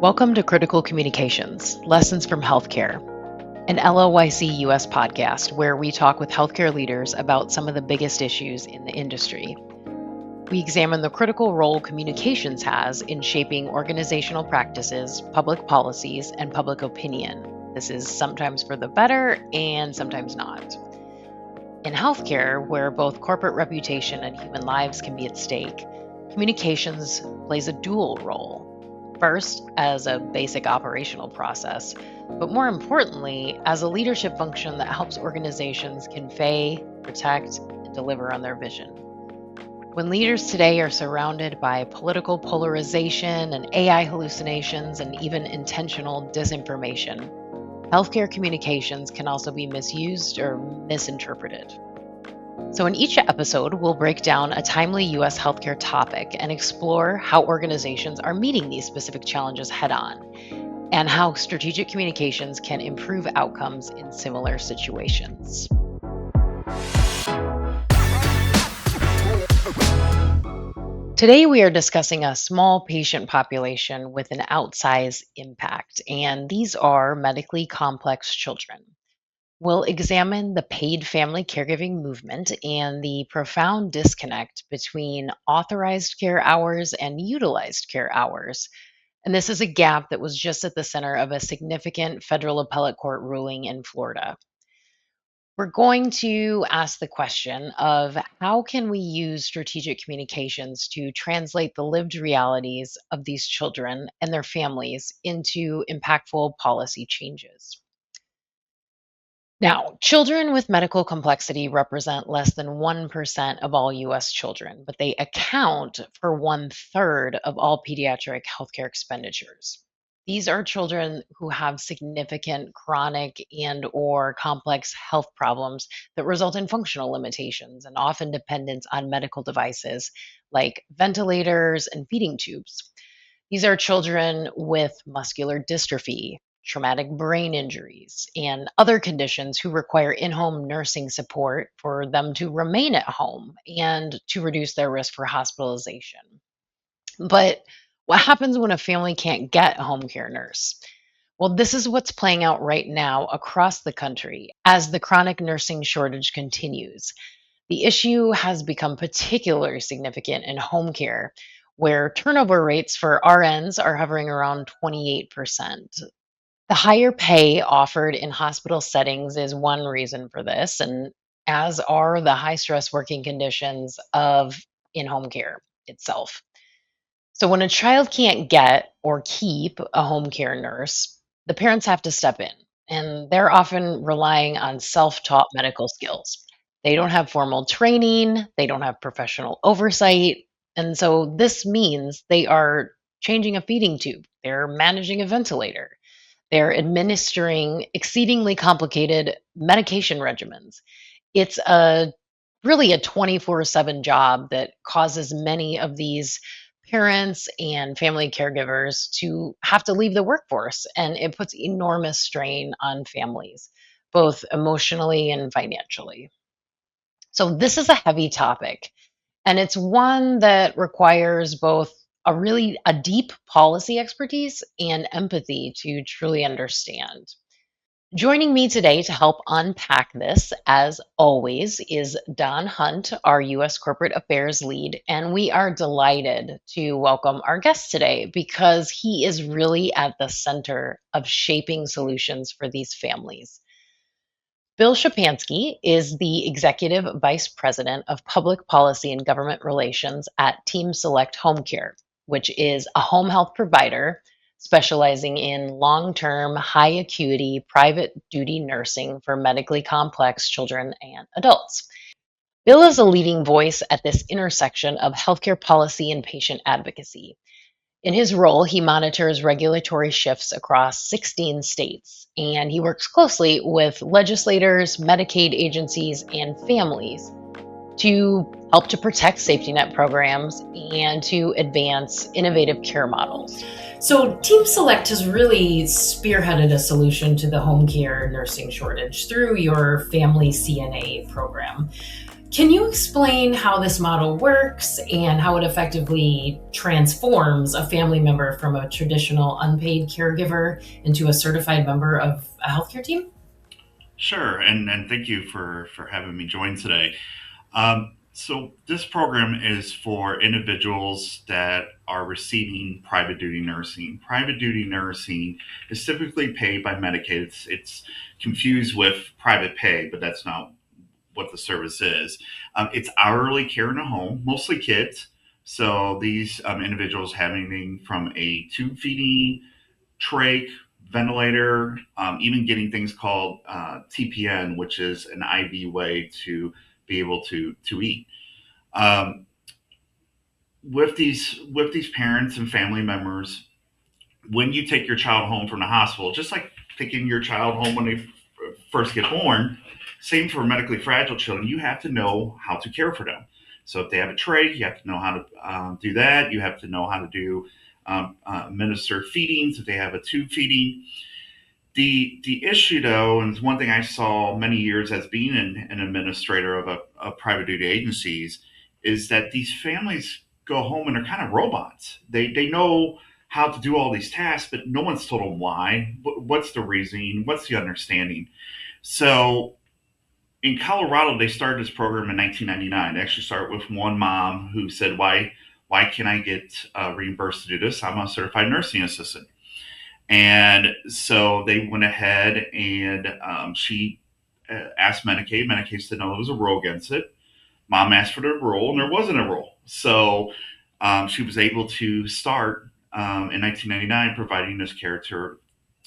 Welcome to Critical Communications, Lessons from Healthcare, an LOYC US podcast where we talk with healthcare leaders about some of the biggest issues in the industry. We examine the critical role communications has in shaping organizational practices, public policies, and public opinion. This is sometimes for the better and sometimes not. In healthcare, where both corporate reputation and human lives can be at stake, communications plays a dual role. First, as a basic operational process, but more importantly, as a leadership function that helps organizations convey, protect, and deliver on their vision. When leaders today are surrounded by political polarization and AI hallucinations and even intentional disinformation, healthcare communications can also be misused or misinterpreted. So in each episode, we'll break down a timely U.S. healthcare topic and explore how organizations are meeting these specific challenges head-on and how strategic communications can improve outcomes in similar situations. Today, we are discussing a small patient population with an outsized impact, and these are medically complex children. We'll examine the paid family caregiving movement and the profound disconnect between authorized care hours and utilized care hours. And this is a gap that was just at the center of a significant federal appellate court ruling in Florida. We're going to ask the question of how can we use strategic communications to translate the lived realities of these children and their families into impactful policy changes. Now, children with medical complexity represent less than 1% of all US children, but they account for 1/3 of all pediatric healthcare expenditures. These are children who have significant chronic and/or complex health problems that result in functional limitations and often dependence on medical devices like ventilators and feeding tubes. These are children with muscular dystrophy, traumatic brain injuries, and other conditions who require in-home nursing support for them to remain at home and to reduce their risk for hospitalization. But what happens when a family can't get a home care nurse? Well, this is what's playing out right now across the country as the chronic nursing shortage continues. The issue has become particularly significant in home care, where turnover rates for RNs are hovering around 28%. The higher pay offered in hospital settings is one reason for this, and as are the high stress working conditions of in-home care itself. So when a child can't get or keep a home care nurse, the parents have to step in, and they're often relying on self-taught medical skills. They don't have formal training, they don't have professional oversight, and so this means they are changing a feeding tube, they're managing a ventilator, they're administering exceedingly complicated medication regimens. It's really a 24/7 job that causes many of these parents and family caregivers to have to leave the workforce, and it puts enormous strain on families, both emotionally and financially. So this is a heavy topic, and it's one that requires both a deep policy expertise and empathy to truly understand. Joining me today to help unpack this, as always, is Don Hunt, our U.S. Corporate Affairs lead, and we are delighted to welcome our guest today because he is really at the center of shaping solutions for these families. Bill Sczepanski is the Executive Vice President of Public Policy and Government Relations at Team Select Home Care, which is a home health provider specializing in long-term, high-acuity, private duty nursing for medically complex children and adults. Bill is a leading voice at this intersection of healthcare policy and patient advocacy. In his role, he monitors regulatory shifts across 16 states, and he works closely with legislators, Medicaid agencies, and families to help to protect safety net programs and to advance innovative care models. So Team Select has really spearheaded a solution to the home care nursing shortage through your family CNA program. Can you explain how this model works and how it effectively transforms a family member from a traditional unpaid caregiver into a certified member of a healthcare team? Sure, and thank you for having me join today. So this program is for individuals that are receiving private duty nursing. Private duty nursing is typically paid by Medicaid. It's confused with private pay, but that's not what the service is. It's hourly care in a home, mostly kids. So these individuals having from a tube feeding, trach, ventilator, even getting things called TPN, which is an IV way to be able to eat. Um, with these parents and family members, when you take your child home from the hospital, just like taking your child home when they first get born, same for medically fragile children, you have to know how to care for them. So if they have a trach, you have to know how to do that. You have to know how to do administer feedings if they have a tube feeding. The issue, though, and it's one thing I saw many years as being an administrator of private duty agencies, is that these families go home and they're kind of robots. They know how to do all these tasks, but no one's told them why. What's the reasoning? What's the understanding? So in Colorado, they started this program in 1999. They actually started with one mom who said, "Why can't I get reimbursed to do this? I'm a certified nursing assistant." And so they went ahead and she asked Medicaid. Medicaid said no, there was a rule against it. Mom asked for the rule, and there wasn't a rule. So she was able to start in 1999 providing this care to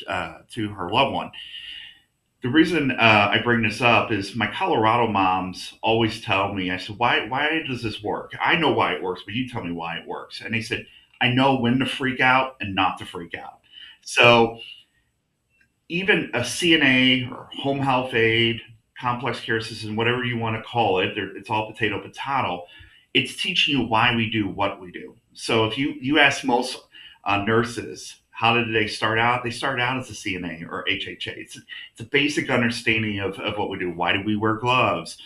her loved one. The reason I bring this up is my Colorado moms always tell me, I said, why does this work? I know why it works, but you tell me why it works. And they said, I know when to freak out and not to freak out. So even a CNA or home health aide, complex care assistant, whatever you want to call it, it's all potato. It's teaching you why we do what we do. So if you ask most nurses, how did they start out? They started out as a CNA or HHA. It's a basic understanding of what we do. Why do we wear gloves?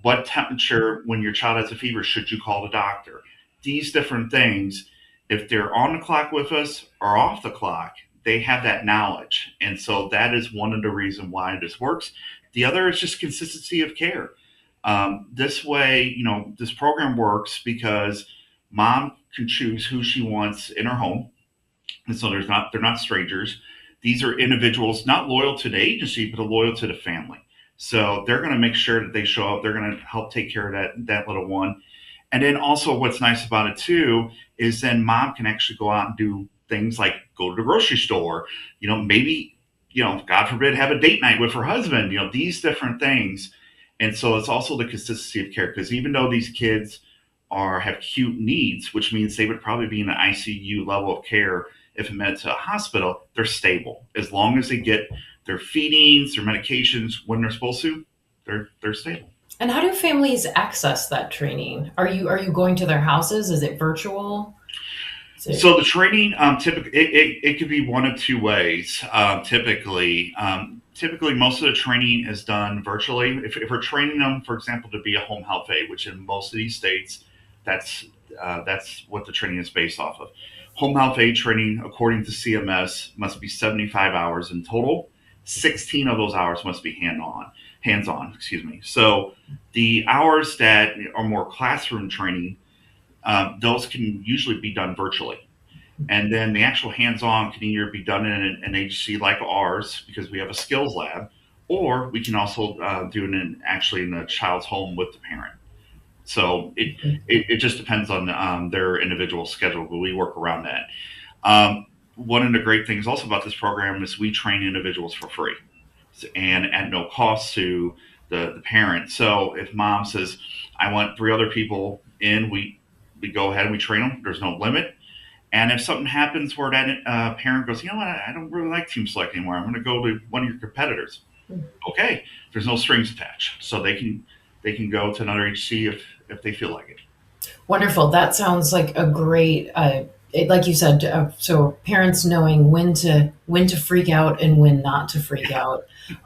What temperature when your child has a fever should you call the doctor? These different things, if they're on the clock with us or off the clock, they have that knowledge. And so that is one of the reasons why this works. The other is just consistency of care. This way, this program works because mom can choose who she wants in her home. And so they're not strangers. These are individuals not loyal to the agency, but loyal to the family. So they're going to make sure that they show up. They're going to help take care of that little one. And then also what's nice about it too is then mom can actually go out and do things like go to the grocery store, maybe, God forbid, have a date night with her husband, these different things. And so it's also the consistency of care because even though these kids have acute needs, which means they would probably be in an ICU level of care if admitted to a hospital, they're stable. As long as they get their feedings, their medications when they're supposed to, they're stable. And how do families access that training? Are you going to their houses? Is it virtual? Is it So the training, typically, it could be one of two ways. Typically, most of the training is done virtually. If we're training them, for example, to be a home health aide, which in most of these states, that's what the training is based off of. Home health aide training, according to CMS, must be 75 hours in total. 16 of those hours must be hands on. Excuse me. So the hours that are more classroom training, those can usually be done virtually. And then the actual hands-on can either be done in an agency like ours because we have a skills lab, or we can also do it actually in a child's home with the parent. So it just depends on their individual schedule, but we work around that. One of the great things also about this program is we train individuals for free and at no cost to the parent. So if mom says, I want three other people in, we go ahead and we train them. There's no limit. And if something happens where that parent goes, what, I don't really like Team Select anymore. I'm going to go to one of your competitors. Okay, there's no strings attached, so they can go to another HC if they feel like it. wonderful? That sounds like a great, like you said. So parents knowing when to freak out and when not to freak out,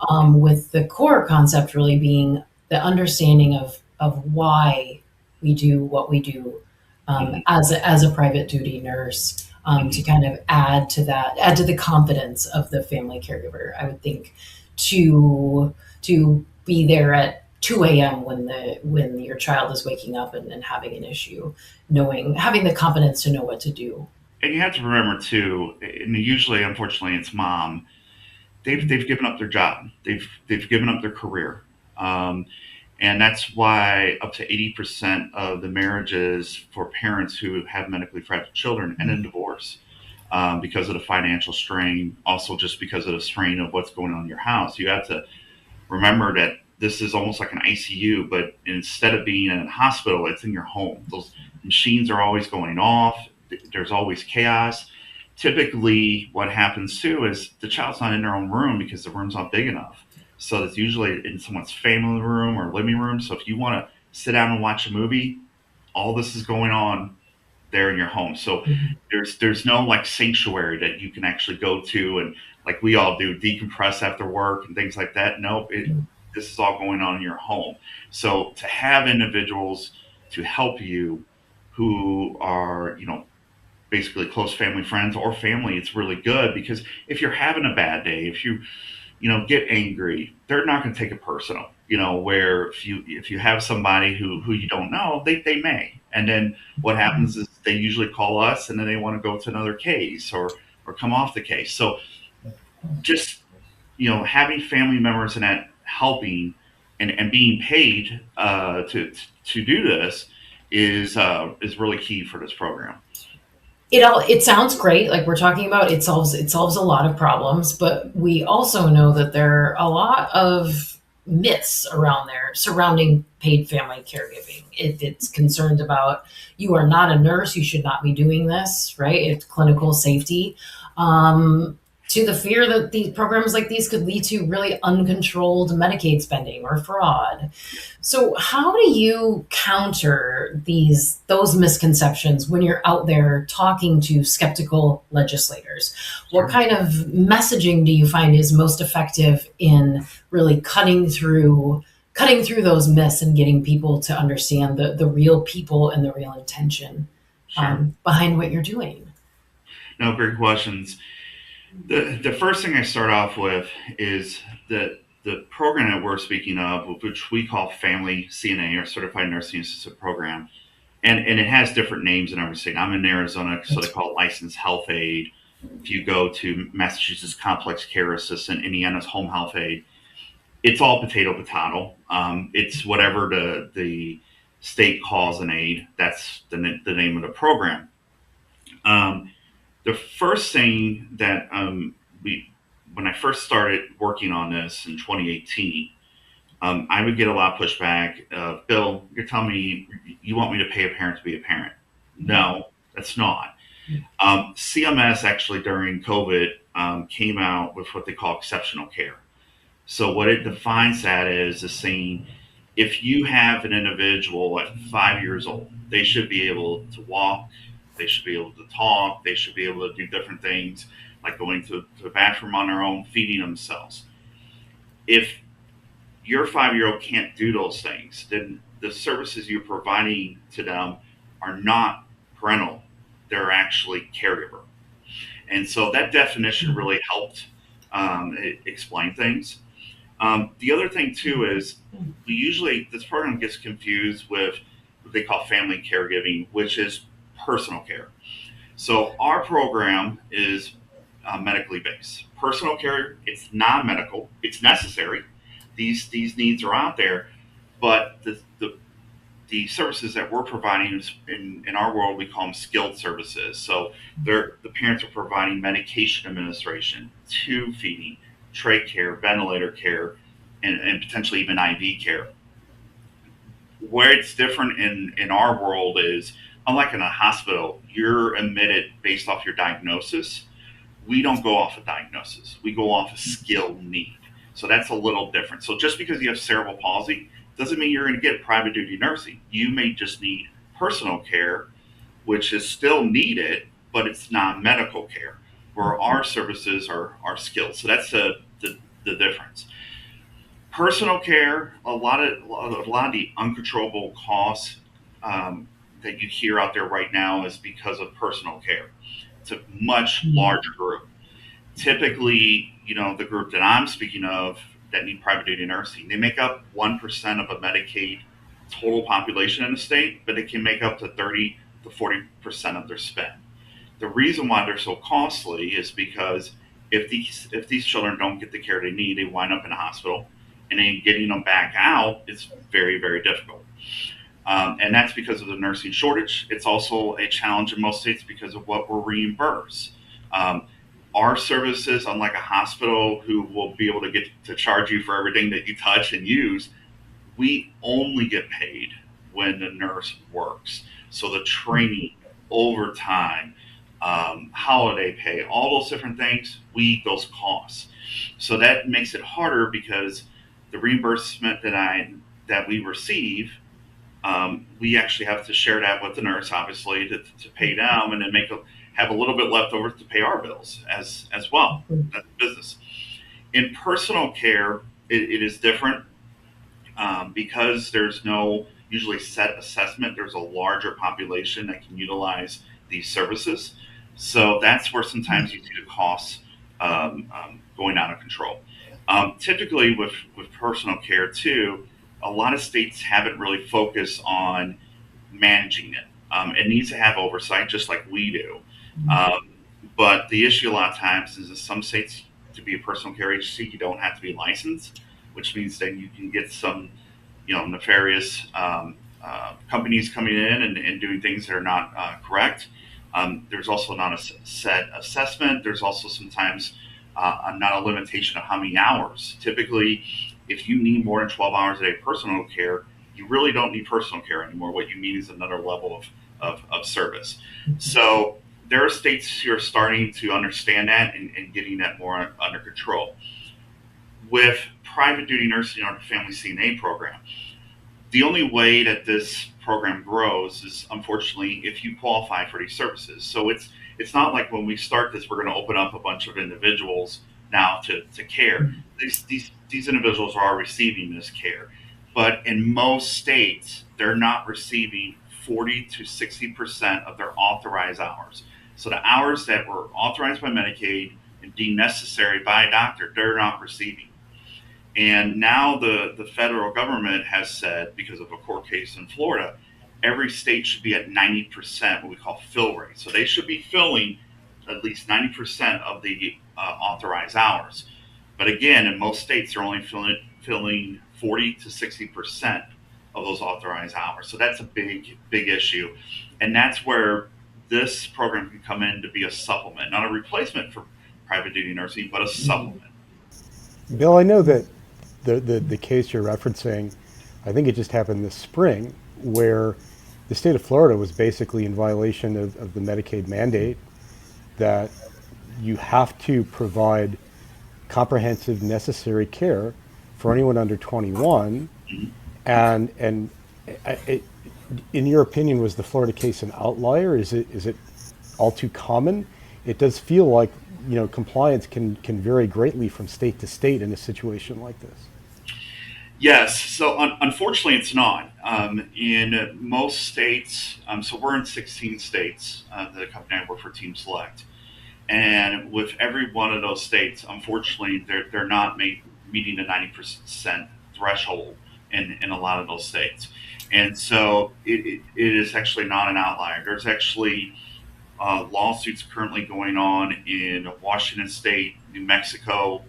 with the core concept really being the understanding of why we do what we do Mhm. as a private duty nurse, to Mhm. kind of add to that, add to the confidence of the family caregiver. I would think to be there at 2 a.m. when your child is waking up and having an issue, knowing having the confidence to know what to do. And you have to remember too, and usually, unfortunately, it's mom. They've given up their job. They've given up their career, um, and that's why up to 80% of the marriages for parents who have medically fragile children end in divorce, because of the financial strain. Also, just because of the strain of what's going on in your house. You have to remember that this is almost like an ICU, but instead of being in a hospital, it's in your home. Those machines are always going off. There's always chaos. Typically, what happens too is the child's not in their own room because the room's not big enough. So it's usually in someone's family room or living room. So if you want to sit down and watch a movie, all this is going on there in your home. So Mhm. there's no like sanctuary that you can actually go to and like we all do decompress after work and things like that. Nope, this is all going on in your home. So to have individuals to help you who are basically close family friends or family, it's really good because if you're having a bad day, if you get angry, they're not going to take it personal. Where if you have somebody who you don't know, they may. And then what happens is they usually call us and then they want to go to another case or come off the case. So just having family members and that helping and being paid to do this is really key for this program. It sounds great, like we're talking about it solves a lot of problems, but we also know that there are a lot of myths around there surrounding paid family caregiving. It's concerned about, you are not a nurse, you should not be doing this, right? It's clinical safety, to the fear that these programs like these could lead to really uncontrolled Medicaid spending or fraud. So how do you counter those misconceptions when you're out there talking to skeptical legislators? What Sure. kind of messaging do you find is most effective in really cutting through those myths and getting people to understand the real people and the real intention, Sure. behind what you're doing? No, great questions. The first thing I start off with is that the program that we're speaking of, which we call Family CNA or Certified Nursing Assistant Program, and it has different names and everything. I'm in Arizona, so they call it Licensed Health Aide. If you go to Massachusetts Complex Care Assistant, Indiana's Home Health Aide, it's all potato. It's whatever the state calls an aide. That's the name of the program. Um, the first thing that we when I first started working on this in 2018, I would get a lot of pushback. Bill, you're telling me you want me to pay a parent to be a parent? No, that's not. CMS actually during COVID came out with what they call exceptional care. So what it defines that is saying if you have an individual at 5 years old, they should be able to walk, they should be able to talk, they should be able to do different things like going to the bathroom on their own, feeding themselves. If your 5 year old can't do those things, then the services you're providing to them are not parental, they're actually caregiver. And so that definition really helped explain things. The other thing too is this program gets confused with what they call family caregiving, which is personal care. So our program is medically based. Personal care, it's non-medical, it's necessary. These needs are out there, but the services that we're providing is in our world we call them skilled services. So the parents are providing medication administration, tube feeding, trach care, ventilator care, and potentially even IV care. Where it's different in our world is unlike in a hospital, you're admitted based off your diagnosis. We don't go off a diagnosis. We go off a skill need. So that's a little different. So just because you have cerebral palsy doesn't mean you're going to get private duty nursing. You may just need personal care, which is still needed, but it's not medical care, where our services are skilled. So that's the difference. Personal care, a lot of the uncontrollable costs um, that you hear out there right now is because of personal care. It's a much larger group. Typically, the group that I'm speaking of that need private duty nursing, they make up 1% of a Medicaid total population in the state, but it can make up to 30 to 40% of their spend. The reason why they're so costly is because if these children don't get the care they need, they wind up in a hospital, and then getting them back out is very, very difficult. And that's because of the nursing shortage. It's also a challenge in most states because of what we're reimbursed. Um, our services, unlike a hospital who will be able to get to charge you for everything that you touch and use, we only get paid when the nurse works. So the training, overtime, holiday pay, all those different things, we eat those costs. So that makes it harder because the reimbursement that we receive, we actually have to share that with the nurse, obviously, to pay them, and then have a little bit left over to pay our bills as well. That's business. In personal care, it is different because there's no usually set assessment. There's a larger population that can utilize these services, so that's where sometimes you see the costs going out of control. Typically, with personal care too, a lot of states haven't really focused on managing it. It needs to have oversight, just like we do. Um, but the issue a lot of times is in some states, to be a personal care agency, you don't have to be licensed, which means that you can get some, nefarious companies coming in and doing things that are not correct. There's also not a set assessment. There's also sometimes not a limitation of how many hours. Typically, if you need more than 12 hours a day personal care, you really don't need personal care anymore. What you need is another level of service. So there are states who are starting to understand that and getting that more under control. With private duty nursing or the family CNA program, the only way that this program grows is unfortunately if you qualify for these services. So it's not like when we start this, we're going to open up a bunch of individuals now to care. These individuals are receiving this care, but in most states, they're not receiving 40 to 60% of their authorized hours. So the hours that were authorized by Medicaid and deemed necessary by a doctor, they're not receiving. And now the federal government has said, because of a court case in Florida, every state should be at 90%, what we call fill rate. So they should be filling at least 90% of the authorized hours. But again, in most states, they're only filling 40 to 60% of those authorized hours. So that's a big, big issue. And that's where this program can come in to be a supplement, not a replacement for private duty nursing, but a supplement. Bill, I know that the case you're referencing, I think it just happened this spring, where the state of Florida was basically in violation of the Medicaid mandate that you have to provide comprehensive necessary care for anyone under 21. And in your opinion, was the Florida case an outlier? Is it all too common? It does feel like compliance can vary greatly from state to state in a situation like this. Yes, so unfortunately, it's not. In most states, so we're in 16 states, the company I work for, Team Select. And with every one of those states, unfortunately, they're not meeting the 90% threshold in a lot of those states. And so it is actually not an outlier. There's actually lawsuits currently going on in Washington State, New Mexico.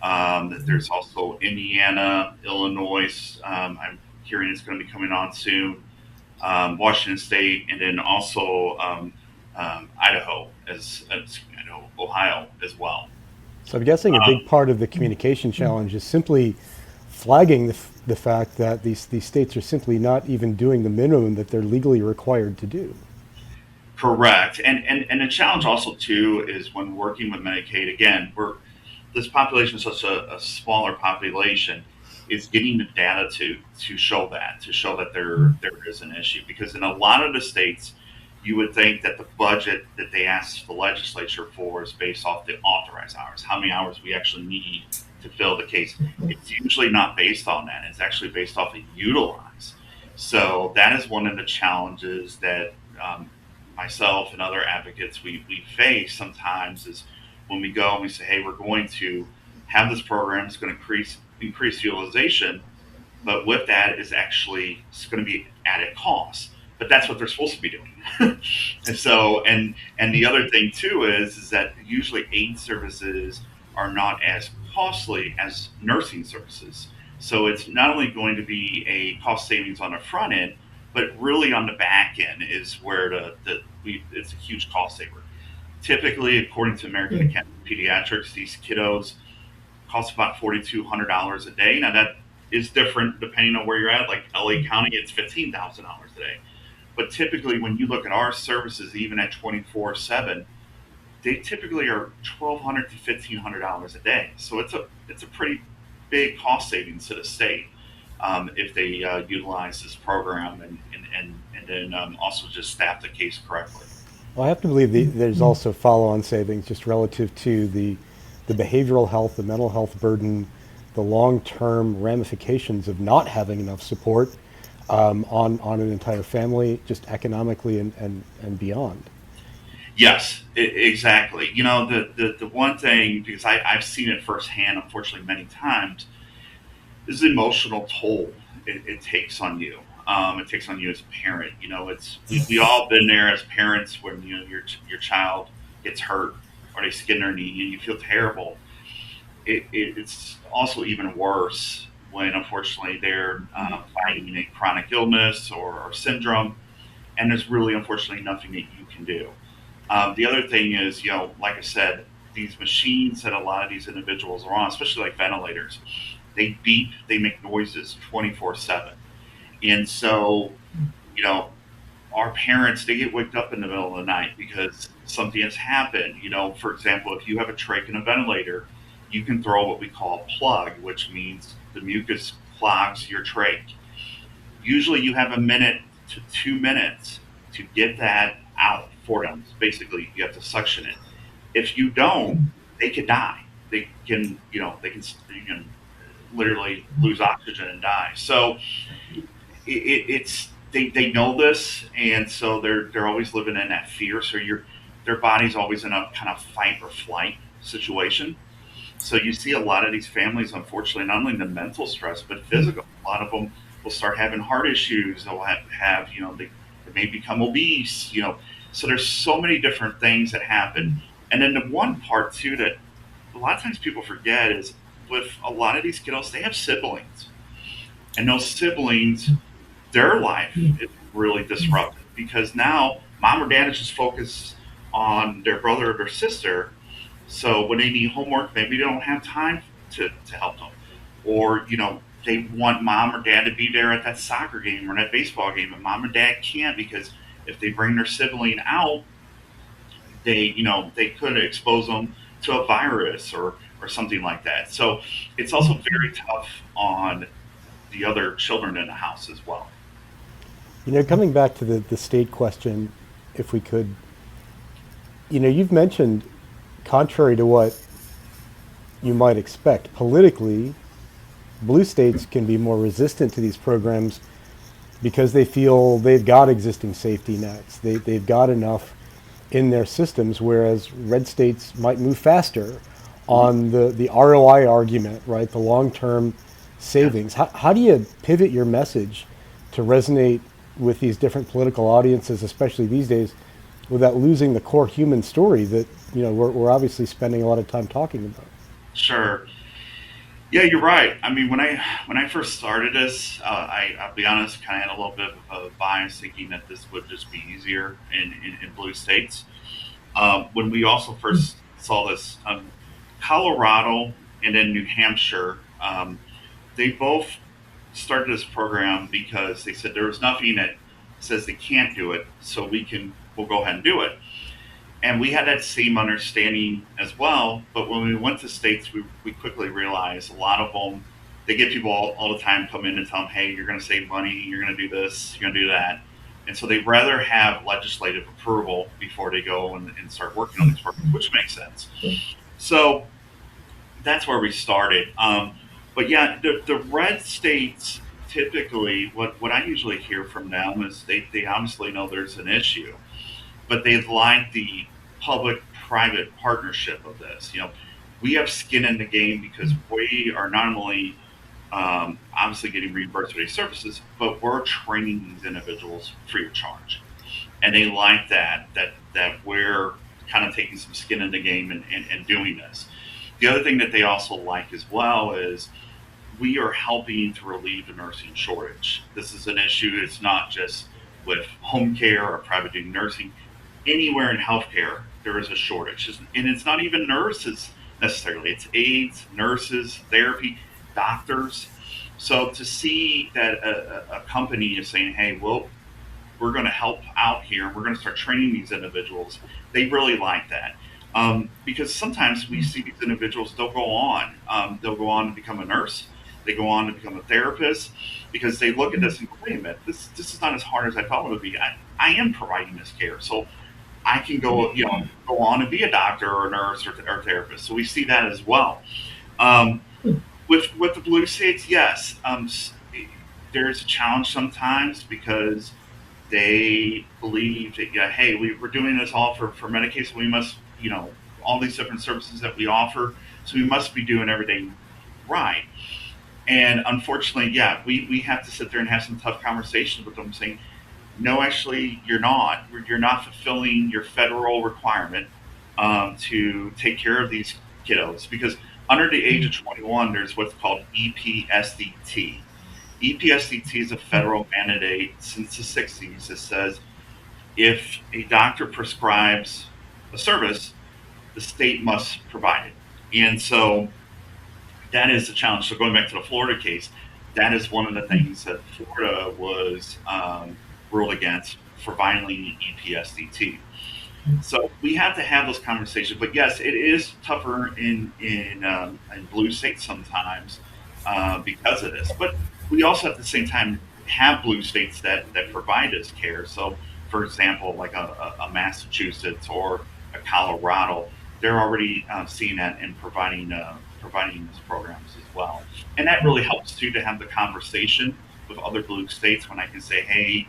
There's also Indiana, Illinois. I'm hearing it's going to be coming on soon. Washington State, and then also Idaho, Ohio as well. So I'm guessing a big part of the communication challenge is simply flagging the fact that these states are simply not even doing the minimum that they're legally required to do. Correct, and the challenge also too is when working with Medicaid. Again, this population is such a smaller population. Is getting the data to show that there is an issue, because in a lot of the states, you would think that the budget that they asked the legislature for is based off the authorized hours, how many hours we actually need to fill the case. It's usually not based on that. It's actually based off of utilize. So that is one of the challenges that myself and other advocates we face sometimes is when we go and we say, hey, we're going to have this program, it's going to increase utilization, but with that is actually it's going to be added costs. But that's what they're supposed to be doing. And so and the other thing too is that usually aid services are not as costly as nursing services. So it's not only going to be a cost savings on the front end, but really on the back end is where it's a huge cost saver. Typically, according to American Academy of Pediatrics, these kiddos cost about $4,200 a day. Now that is different depending on where you're at. Like LA County, it's $15,000 a day. But typically, when you look at our services, even at 24/7, they typically are $1,200 to $1,500 a day. So it's a pretty big cost savings to the state if they utilize this program and then also just staff the case correctly. Well, I have to believe there's also follow-on savings just relative to the behavioral health, the mental health burden, the long-term ramifications of not having enough support on an entire family, just economically and beyond. Yes, exactly. You know, the one thing, because I've seen it firsthand, unfortunately, many times, is the emotional toll it takes on you. It takes on you as a parent. You know, we all been there as parents when your child gets hurt or they skin their knee and you feel terrible. It's also even worse when unfortunately they're fighting a chronic illness or syndrome, and there's really unfortunately nothing that you can do. The other thing is, you know, like I said, these machines that a lot of these individuals are on, especially like ventilators, they beep, they make noises 24/7. And so, you know, our parents, they get waked up in the middle of the night because something has happened. You know, for example, if you have a trach in a ventilator, you can throw what we call a plug, which means the mucus clogs your trach. Usually you have a minute to 2 minutes to get that out for them. Basically, you have to suction it. If you don't, they could die. They can literally lose oxygen and die. So it's they know this, and so they're always living in that fear. So their body's always in a kind of fight or flight situation. So you see a lot of these families, unfortunately, not only the mental stress but physical. A lot of them will start having heart issues. They'll have they may become obese. You know, so there's so many different things that happen. And then the one part too that a lot of times people forget is with a lot of these kiddos, they have siblings, and those siblings, their life is really disrupted because now mom or dad is just focused on their brother or their sister. So when they need homework, maybe they don't have time to help them. Or, you know, they want mom or dad to be there at that soccer game or that baseball game, and mom and dad can't because if they bring their sibling out, they could expose them to a virus or something like that. So it's also very tough on the other children in the house as well. You know, coming back to the state question, if we could, you know, you've mentioned, contrary to what you might expect, politically, blue states can be more resistant to these programs because they feel they've got existing safety nets. They've got enough in their systems, whereas red states might move faster on the ROI argument, right? The long-term savings. How do you pivot your message to resonate with these different political audiences, especially these days, without losing the core human story that, you know, we're obviously spending a lot of time talking about? Sure. Yeah, you're right. I mean, when I first started this, I'll be honest, kind of had a little bit of a bias thinking that this would just be easier in blue states. When we also first saw this, Colorado and then New Hampshire, they both started this program because they said there was nothing that says they can't do it, so we'll go ahead and do it. And we had that same understanding as well. But when we went to states, we quickly realized a lot of them, they get people all the time come in and tell them, hey, you're going to save money, you're going to do this, you're going to do that. And so they'd rather have legislative approval before they go and start working on these programs, which makes sense. So that's where we started. But yeah, the red states typically, what I usually hear from them is they honestly know there's an issue, but they like the public-private partnership of this. We have skin in the game because we are not only obviously getting reimbursed for these services, but we're training these individuals free of charge, and they like that we're kind of taking some skin in the game and doing this. The other thing that they also like as well is we are helping to relieve the nursing shortage. This is an issue. It's not just with home care or private duty nursing. Anywhere in healthcare, there is a shortage. And it's not even nurses necessarily, it's aides, nurses, therapy, doctors. So to see that a company is saying, hey, well, we're going to help out here and we're going to start training these individuals, they really like that. Because sometimes we see these individuals, they'll go on to become a nurse, they go on to become a therapist, because they look at this and go, wait a minute, this is not as hard as I thought it would be. I am providing this care. So I can go on and be a doctor or a nurse or therapist. So we see that as well. Um, with the blue states, yes, there's a challenge sometimes because they believe that, yeah, hey, we're doing this all for Medicaid, so we must, all these different services that we offer, so we must be doing everything right. And unfortunately, yeah, we have to sit there and have some tough conversations with them, saying, no, actually, you're not. You're not fulfilling your federal requirement to take care of these kiddos, because under the age of 21, there's what's called EPSDT. EPSDT is a federal mandate since the 60s that says if a doctor prescribes a service, the state must provide it. And so that is a challenge. So going back to the Florida case, that is one of the things that Florida was ruled against for violating EPSDT. So we have to have those conversations. But yes, it is tougher in blue states sometimes because of this. But we also at the same time have blue states that provide us care. So, for example, like a Massachusetts or a Colorado, they're already seeing that and providing these programs as well. And that really helps too to have the conversation with other blue states when I can say, hey,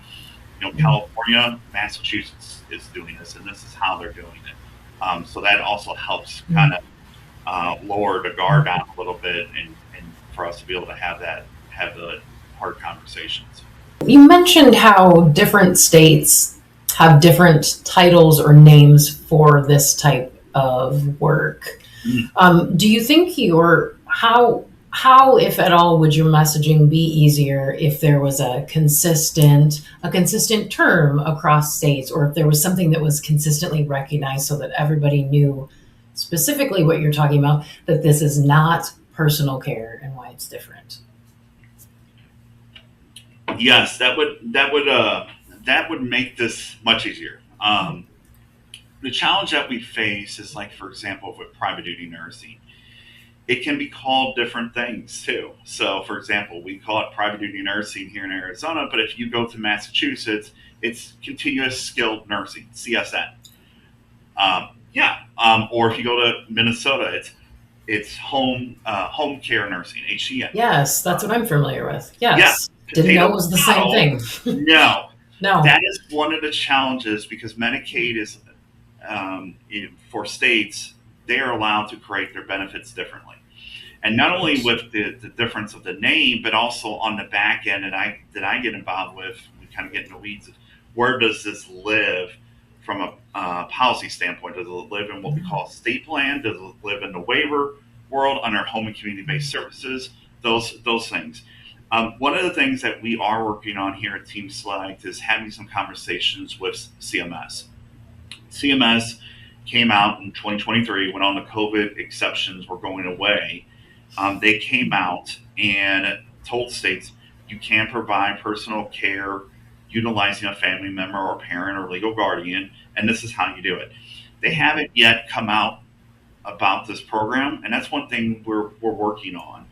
California, Massachusetts is doing this, and this is how they're doing it. So that also helps kind of lower the guard down a little bit, and for us to be able to have the hard conversations. You mentioned how different states have different titles or names for this type of work. Mm. Do you think how, if at all, would your messaging be easier if there was a consistent term across states, or if there was something that was consistently recognized so that everybody knew specifically what you're talking about, that this is not personal care and why it's different? Yes, that would make this much easier. The challenge that we face is, like, for example, with private duty nursing, it can be called different things too. So, for example, we call it private duty nursing here in Arizona, but if you go to Massachusetts, it's continuous skilled nursing (CSN). Yeah, or if you go to Minnesota, it's home care nursing (HCN). Yes, that's what I'm familiar with. Yeah, Yes. Didn't know potato it was the same potato. thing. No, No. that is one of the challenges because Medicaid is for states, they are allowed to create their benefits differently. And not only with the difference of the name, but also on the back end that I get involved with, we kind of get in the weeds of where does this live from a policy standpoint? Does it live in what we call a state plan? Does it live in the waiver world under home and community based services? Those things. One of the things that we are working on here at Team Select is having some conversations with CMS. CMS came out in 2023 when all the COVID exceptions were going away. They came out and told states you can provide personal care utilizing a family member or parent or legal guardian, and this is how you do it. They haven't yet come out about this program, and that's one thing we're working on.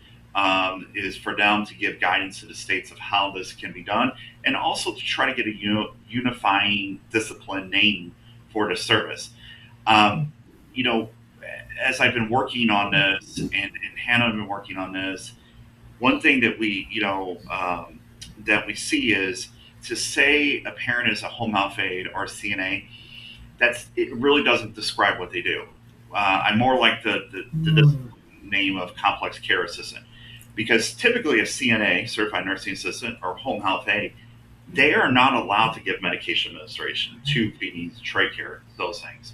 Is for them to give guidance to the states of how this can be done, and also to try to get a unifying discipline name for the service. Um, you know, as I've been working on this, and Hannah have been working on this, one thing that we see is to say a parent is a home health aide or a CNA. It really doesn't describe what they do. I more like the Mm. name of complex care assistant, because typically a CNA, certified nursing assistant, or home health aide, they are not allowed to give medication administration, tube feedings, trach care, those things.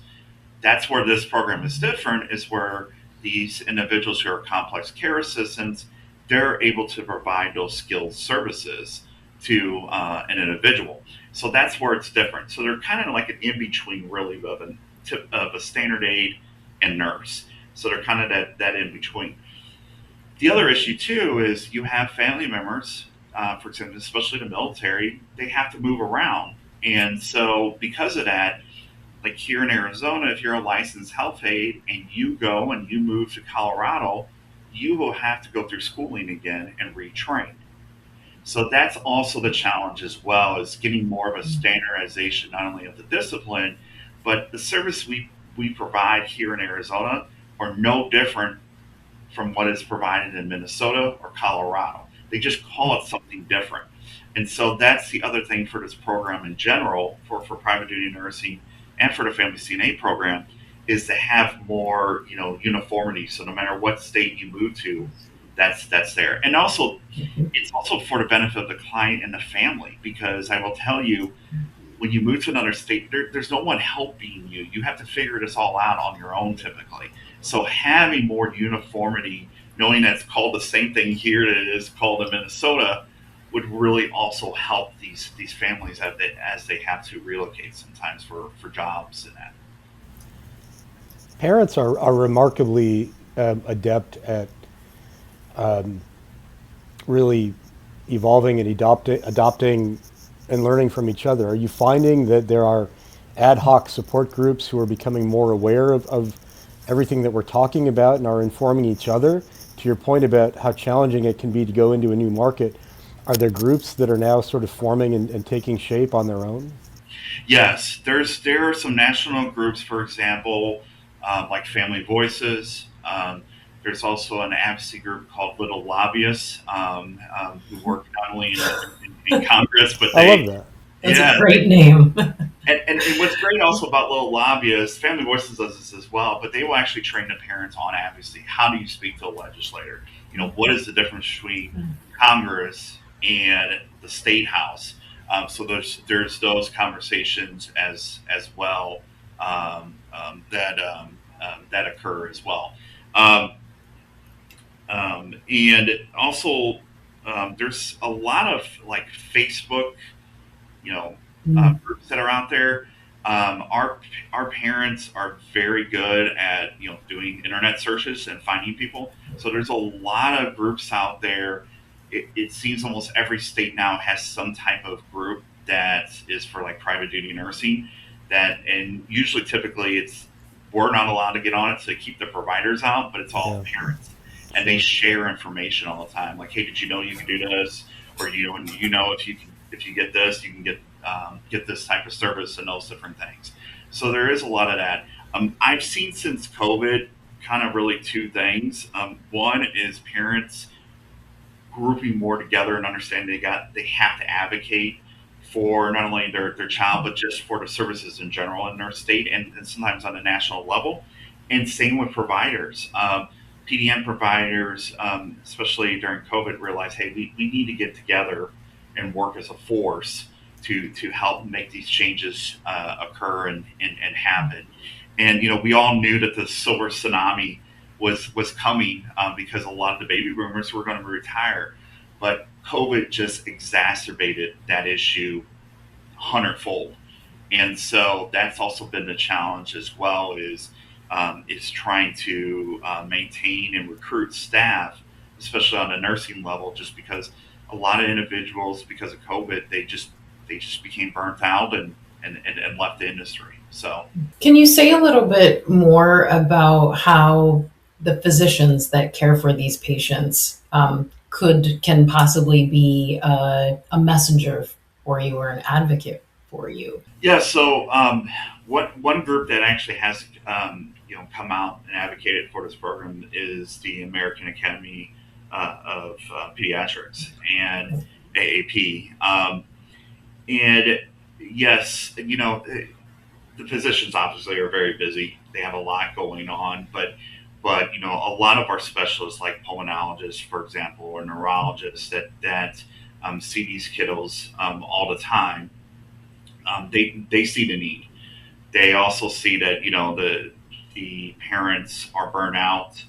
That's where this program is different, is where these individuals who are complex care assistants, they're able to provide those skilled services to an individual. So that's where it's different. So they're kind of like an in between, really, of a standard aide and nurse. So they're kind of that in between. The other issue too is you have family members, for example, especially the military, they have to move around, and so because of that, like here in Arizona, if you're a licensed health aide and you go and you move to Colorado, you will have to go through schooling again and retrain. So that's also the challenge as well, is getting more of a standardization, not only of the discipline, but the service we provide here in Arizona are no different from what is provided in Minnesota or Colorado. They just call it something different. And so that's the other thing for this program in general, for private duty nursing and for the family CNA program, is to have more, uniformity. So no matter what state you move to, that's there. And also, it's also for the benefit of the client and the family, because I will tell you, when you move to another state, there's no one helping you. You have to figure this all out on your own typically. So having more uniformity, knowing that it's called the same thing here that it is called in Minnesota, would really also help these families as they have to relocate sometimes for jobs and that. Parents are remarkably adept at really evolving and adopting and learning from each other. Are you finding that there are ad hoc support groups who are becoming more aware of everything that we're talking about and are informing each other? To your point about how challenging it can be to go into a new market, are there groups that are now sort of forming and taking shape on their own? Yes, there are some national groups, for example, like Family Voices. There's also an advocacy group called Little Lobbyists, who work not only in Congress, but I love that. That's a yeah. great name. And what's great also about Little Lobbyists, Family Voices does this as well, but they will actually train the parents on advocacy. How do you speak to a legislator? What is the difference between Congress and the state house? So there's those conversations as well, that occur as well. Um, and also, there's a lot of like Facebook, you know, Mm. groups that are out there. Our parents are very good at doing internet searches and finding people. So there's a lot of groups out there. It seems almost every state now has some type of group that is for like private duty nursing. And usually, typically, it's we're not allowed to get on it to keep the providers out, but it's all Yeah, parents, and they sure. share information all the time. Like, hey, did you know you can do this? Or if you get this, you can get this type of service and those different things. So there is a lot of that. I've seen since COVID kind of really two things. One is parents grouping more together and understanding they have to advocate for not only their child but just for the services in general in their state, and sometimes on a national level. And same with providers. PDN providers, especially during COVID, realized, hey, we need to get together and work as a force to help make these changes occur and happen. And we all knew that the silver tsunami was coming, because a lot of the baby boomers were going to retire, but COVID just exacerbated that issue hundredfold. And so that's also been the challenge as well, is trying to maintain and recruit staff, especially on the nursing level, just because a lot of individuals, because of COVID, they just became burnt out and left the industry. So Can you say a little bit more about how the physicians that care for these patients can possibly be a messenger for you or an advocate for you? yeah, so one group that actually has come out and advocated for this program is the American Academy of Pediatrics and AAP. And yes, the physicians obviously are very busy. They have a lot going on, but a lot of our specialists, like pulmonologists, for example, or neurologists, that see these kiddos all the time. They see the need. They also see that the parents are burnt out.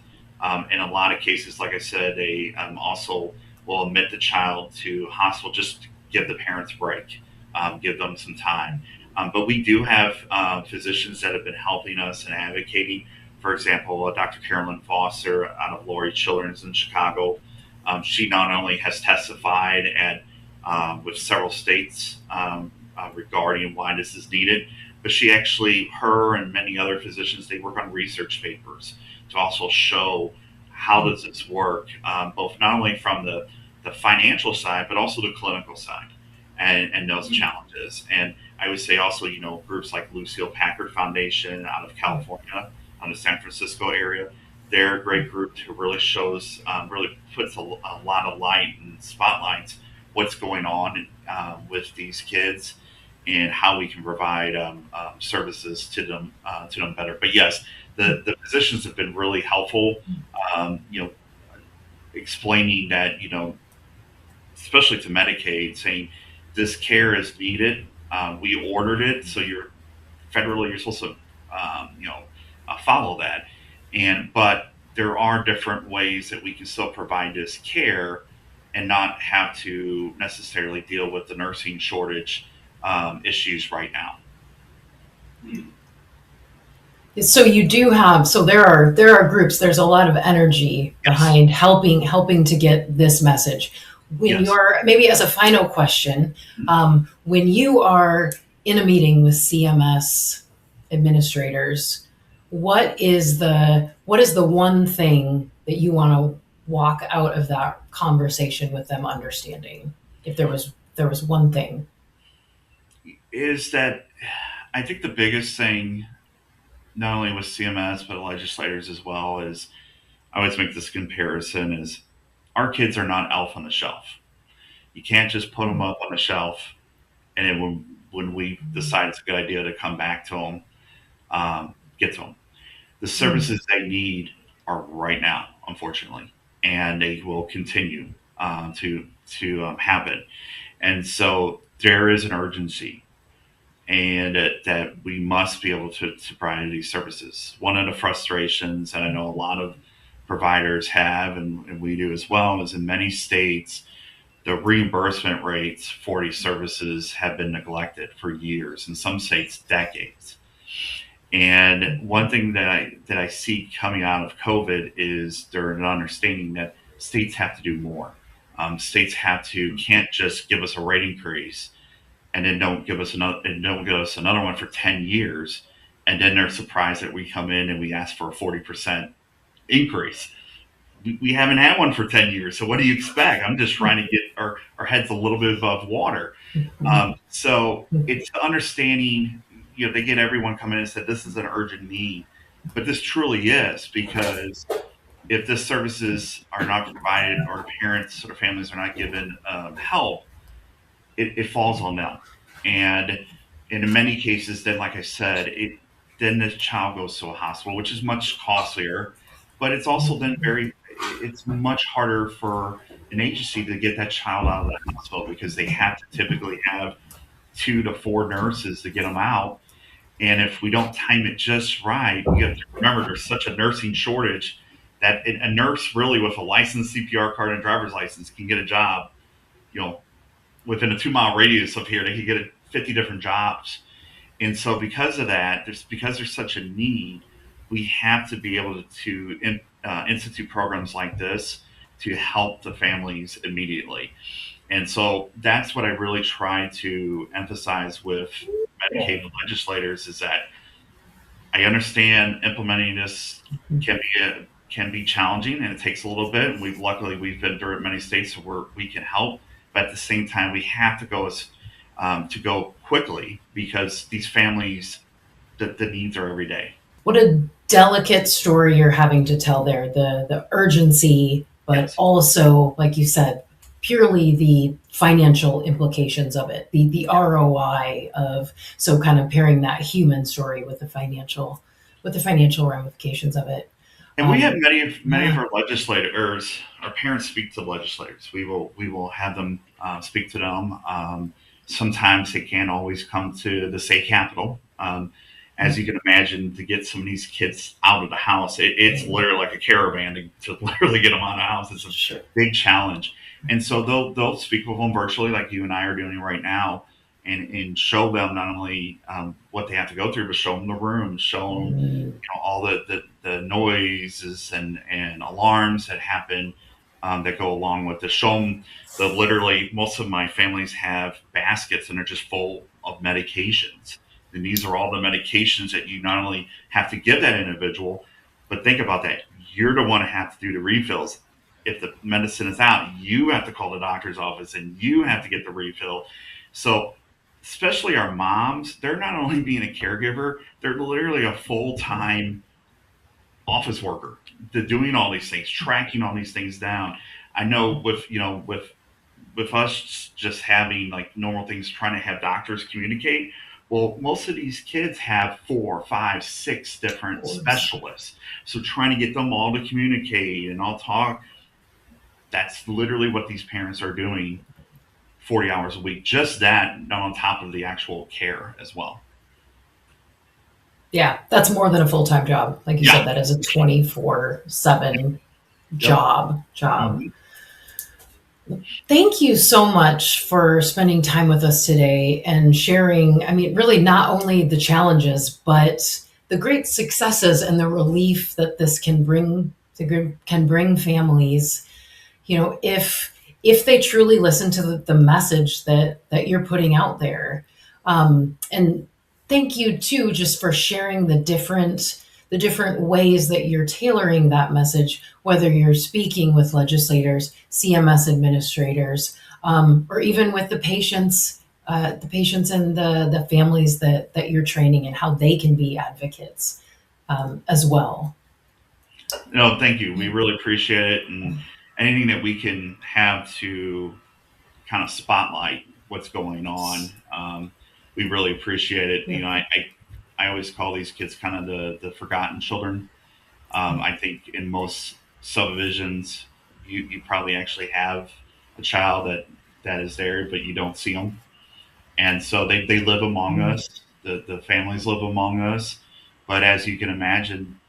In a lot of cases, like I said, they also will admit the child to hospital just to give the parents a break, give them some time. But we do have physicians that have been helping us and advocating. For example, Dr. Carolyn Foster out of Lori Children's in Chicago. She not only has testified at with several states regarding why this is needed, but she actually, her and many other physicians, they work on research papers to also show how does this work, both not only from the financial side, but also the clinical side and those challenges. And I would say also, groups like Lucille Packard Foundation out of California, on the San Francisco area, they're a great group who really shows, really puts a lot of light and spotlights what's going on with these kids and how we can provide services to them better. But yes, the physicians have been really helpful, explaining that especially to Medicaid, saying this care is needed. We ordered it, so you're supposed to follow that. But there are different ways that we can still provide this care and not have to necessarily deal with the nursing shortage issues right now. So you do have, so there are groups, there's a lot of energy Yes. behind helping to get this message. When Yes. you're, maybe as a final question, when you are in a meeting with CMS administrators, what is the one thing that you want to walk out of that conversation with them understanding? If there was one thing. Is that I think the biggest thing, not only with CMS but legislators as well, is I always make this comparison: is our kids are not elf on the shelf. You can't just put them up on the shelf and then when we decide it's a good idea to come back to them, get to them. The services they need are right now, unfortunately, and they will continue to happen. And so there is an urgency, and that we must be able to provide these services. One of the frustrations that I know a lot of providers have, and we do as well, is in many states the reimbursement rates for these services have been neglected for years, in some states decades. And one thing that I see coming out of COVID is they're an understanding that states have to do more. States can't just give us a rate increase and then don't give us another one for 10 years, and then they're surprised that we come in and we ask for a 40% increase. We haven't had one for 10 years, so what do you expect? I'm just trying to get our heads a little bit above water. So it's the understanding, they get everyone coming in and said this is an urgent need, but this truly is, because if the services are not provided or parents or families are not given help, it falls on them. And in many cases, then, like I said, then the child goes to a hospital, which is much costlier, but it's also then it's much harder for an agency to get that child out of the hospital, because they have to typically have 2 to 4 nurses to get them out. And if we don't time it just right, you have to remember there's such a nursing shortage that a nurse really with a licensed CPR card and driver's license can get a job, you know, within a 2 mile radius of here. They could get 50 different jobs. And so because of that, because there's such a need, we have to be able to institute programs like this to help the families immediately. And so that's what I really try to emphasize with Medicaid legislators, is that I understand implementing this can be challenging and it takes a little bit. And we've been through it in many states where we can help, but at the same time we have to go quickly, because these families, the needs are every day. What a delicate story you're having to tell there, the urgency, but Yes. also, like you said, purely the financial implications of it, the ROI of, so kind of pairing that human story with the financial ramifications of it. And we have many of Yeah. our legislators, our parents speak to legislators. We will have them speak to them. Sometimes they can't always come to the state capitol. As you can imagine, to get some of these kids out of the house, it's literally like a caravan to literally get them out of the house. It's a Sure. big challenge. And so they'll speak with them virtually, like you and I are doing right now, and show them not only what they have to go through, but show them the rooms, show them all the noises and alarms that happen that go along with the show them the literally most of my families have baskets and they're just full of medications, and these are all the medications that you not only have to give that individual, but think about that, you're the one that have to do the refills. If the medicine is out, you have to call the doctor's office and you have to get the refill. So especially our moms, they're not only being a caregiver, they're literally a full-time office worker. They're doing all these things, tracking all these things down. I know with us just having like normal things, trying to have doctors communicate. Well, most of these kids have 4, 5, 6 different specialists. So trying to get them all to communicate and all talk, that's literally what these parents are doing 40 hours a week. Just that, not on top of the actual care as well. Yeah, that's more than a full-time job. Like you Yeah. said, that is a 24/7 job. Mhm. Thank you so much for spending time with us today and sharing, I mean, really not only the challenges, but the great successes and the relief that this can bring families, if they truly listen to the message that you're putting out there. And thank you too, just for sharing the different ways that you're tailoring that message, whether you're speaking with legislators, CMS administrators, or even with the patients and the families that you're training, and how they can be advocates as well. No, thank you. We really appreciate it, and anything that we can have to kind of spotlight what's going on, we really appreciate it. Yeah. I always call these kids kind of the forgotten children. I think in most subdivisions, you probably actually have a child that is there, but you don't see them, and so they live among us. The families live among us, but as you can imagine,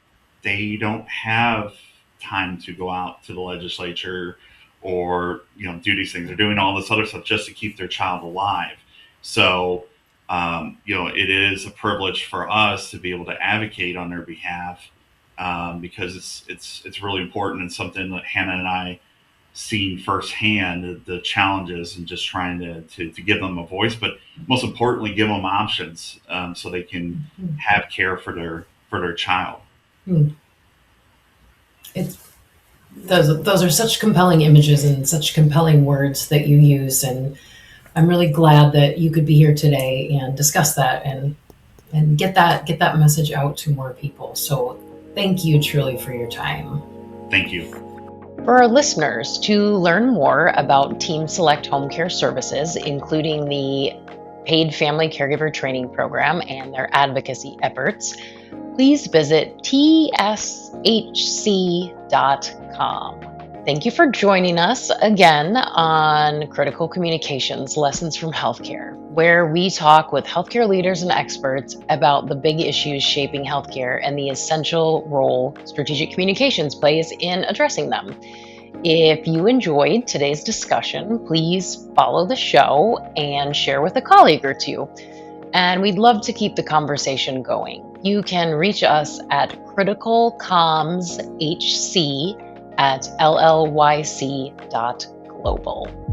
they don't have time to go out to the legislature or do these things. They're doing all this other stuff just to keep their child alive. So it is a privilege for us to be able to advocate on their behalf, because it's really important and something that Hannah and I seen firsthand, the challenges, and just trying to give them a voice, but most importantly give them options, so they can have care for their child. Hmm. It's those are such compelling images and such compelling words that you use, and I'm really glad that you could be here today and discuss that and get that message out to more people. So thank you truly for your time. Thank you. For our listeners, to learn more about Team Select Home Care Services, including the paid family caregiver training program and their advocacy efforts, please visit tshc.com. Thank you for joining us again on Critical Communications Lessons from Healthcare, where we talk with healthcare leaders and experts about the big issues shaping healthcare and the essential role strategic communications plays in addressing them. If you enjoyed today's discussion, please follow the show and share with a colleague or two. And we'd love to keep the conversation going. You can reach us at criticalcommshc@llyc.global.